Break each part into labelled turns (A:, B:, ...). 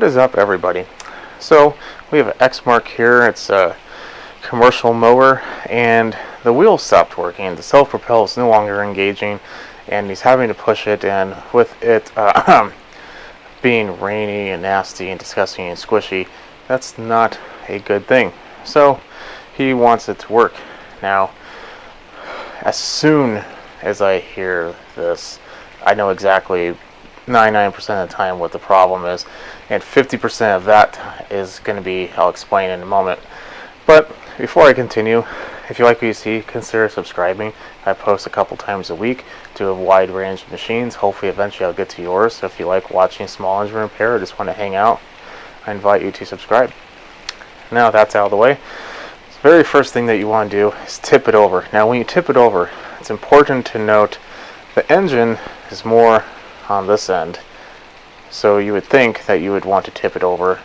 A: What is up, everybody? So we have an Exmark here. It's a commercial mower, and the wheel stopped working. The self-propel is no longer engaging, and he's having to push it, and with it being rainy and nasty and disgusting and squishy, that's not a good thing. So he wants it to work. Now, as soon as I hear this, I know exactly 99% of the time what the problem is, and 50% of that is going to be, I'll explain in a moment. But before I continue, if you like what you see, consider subscribing. I post a couple times a week to a wide range of machines. Hopefully eventually I'll get to yours. So if you like watching small engine repair or just want to hang out, I invite you to subscribe. Now that's out of the way, the very first thing that you want to do is tip it over. Now when you tip it over, it's important to note the engine is more on this end, so you would think that you would want to tip it over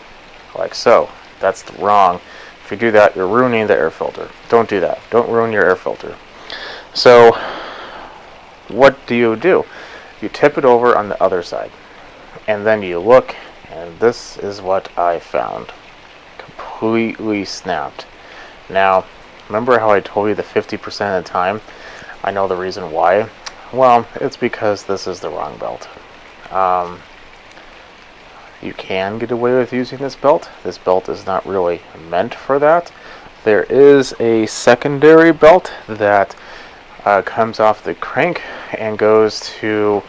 A: like so. That's wrong. If you do that, you're ruining the air filter. Don't do that. Don't ruin your air filter. So what do? You tip it over on the other side, and then you look, and this is what I found. Completely snapped. Now, remember how I told you the 50% of the time? I know the reason why. Well, it's because this is the wrong belt. You can get away with using this belt. This belt is not really meant for that. There is a secondary belt that comes off the crank and goes to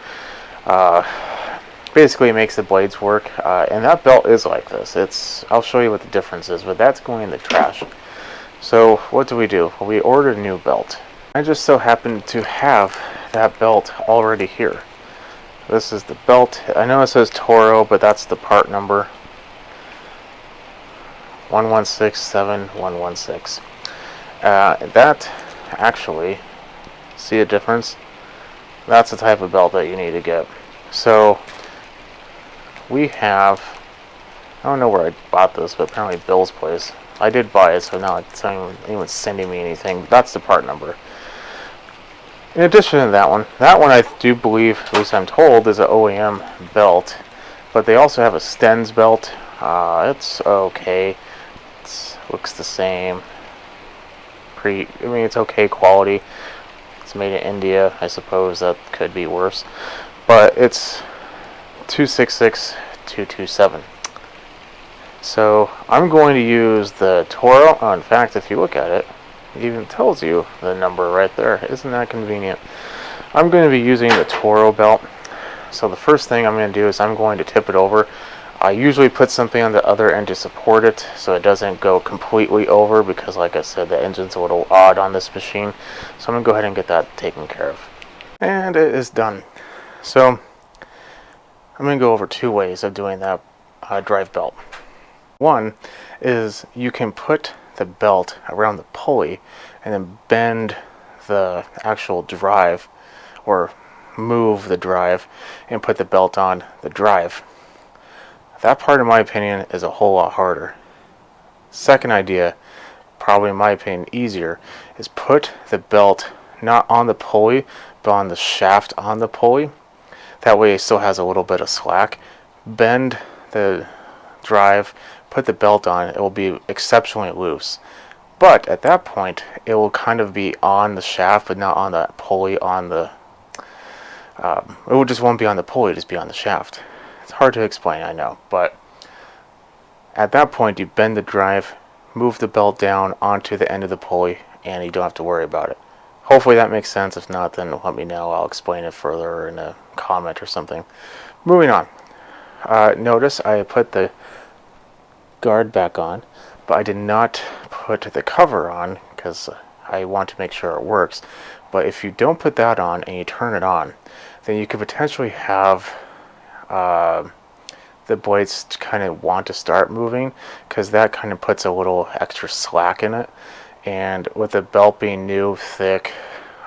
A: basically makes the blades work, and that belt is like this. I'll show you what the difference is, but that's going in the trash. So what do? Well, we ordered a new belt. I just so happen to have that belt already here. This is the belt. I know it says Toro, but that's the part number 116716. That actually, see a difference? That's the type of belt that you need to get. So we have, I don't know where I bought this, but apparently Bill's place. I did buy it, so now it's not anyone's sending me anything. That's the part number. In addition to that one I do believe, at least I'm told, is an OEM belt, but they also have a Sten's belt. It's okay. It looks the same. It's okay quality. It's made in India. I suppose that could be worse, but it's 266227. So I'm going to use the Toro. Oh, in fact, if you look at it, it even tells you the number right there. Isn't that convenient? I'm going to be using the Toro belt. So the first thing I'm going to do is I'm going to tip it over. I usually put something on the other end to support it so it doesn't go completely over, because like I said, the engine's a little odd on this machine. So I'm going to go ahead and get that taken care of. And it is done. So I'm going to go over two ways of doing that drive belt. One is you can put the belt around the pulley and then bend the actual drive, or move the drive and put the belt on the drive. That part, in my opinion, is a whole lot harder. Second idea, probably in my opinion easier, is put the belt not on the pulley but on the shaft on the pulley. That way it still has a little bit of slack. Bend the drive, put the belt on, it will be exceptionally loose. But at that point, it will kind of be on the shaft, but not on the pulley. It won't be on the pulley, just be on the shaft. It's hard to explain, I know, but at that point, you bend the drive, move the belt down onto the end of the pulley, and you don't have to worry about it. Hopefully that makes sense. If not, then let me know. I'll explain it further in a comment or something. Moving on. Notice I put the guard back on, but I did not put the cover on because I want to make sure it works. But if you don't put that on and you turn it on, then you could potentially have the blades kind of want to start moving, because that kind of puts a little extra slack in it. And with the belt being new, thick,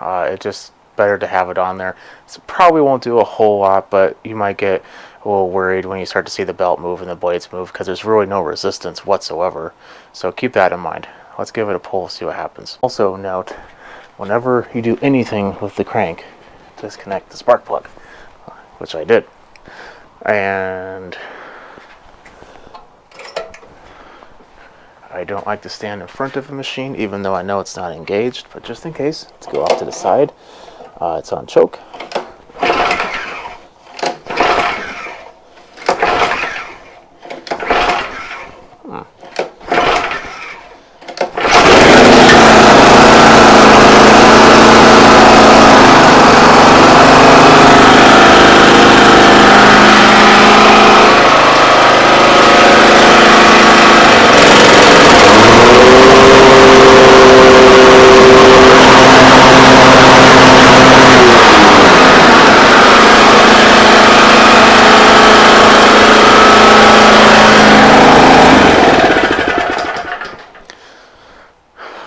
A: it's just better to have it on there. So probably won't do a whole lot, but you might get a little worried when you start to see the belt move and the blades move, because there's really no resistance whatsoever. So keep that in mind. Let's give it a pull, see what happens. Also note, whenever you do anything with the crank, disconnect the spark plug, which I did. And I don't like to stand in front of the machine, even though I know it's not engaged, but just in case, let's go off to the side. It's on choke.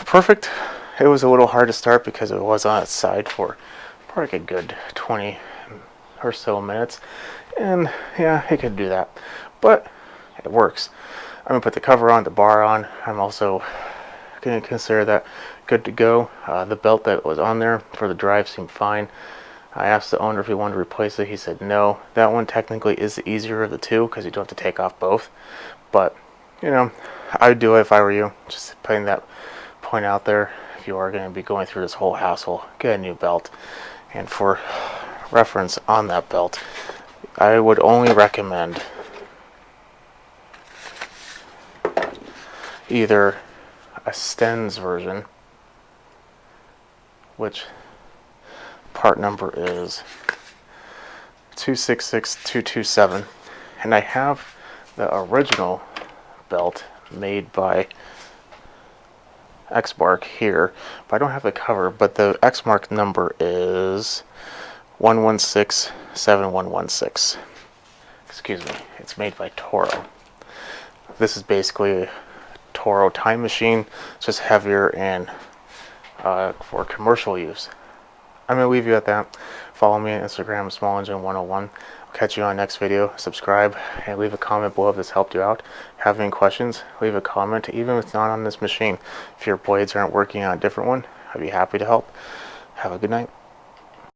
A: Perfect. It was a little hard to start because it was on its side for probably a good 20 or so minutes, and yeah, it could do that, but it works. I'm gonna put the cover on, the bar on. I'm also gonna consider that good to go. The belt that was on there for the drive seemed fine. I asked the owner if he wanted to replace it. He said no. That one technically is the easier of the two because you don't have to take off both, but you know, I would do it if I were you. Just putting that point out there. If you are going to be going through this whole hassle, get a new belt. And for reference on that belt, I would only recommend either a Sten's version, which part number is 266227, and I have the original belt made by Exmark here, but I don't have the cover. But the Exmark number is 1167116. Excuse me. It's made by Toro. This is basically a Toro time machine. It's just heavier and for commercial use. I'm going to leave you at that. Follow me on Instagram, SmallEngine101. I'll catch you on the next video. Subscribe and leave a comment below if this helped you out. Have any questions, leave a comment, even if it's not on this machine. If your blades aren't working on a different one, I'd be happy to help. Have a good night.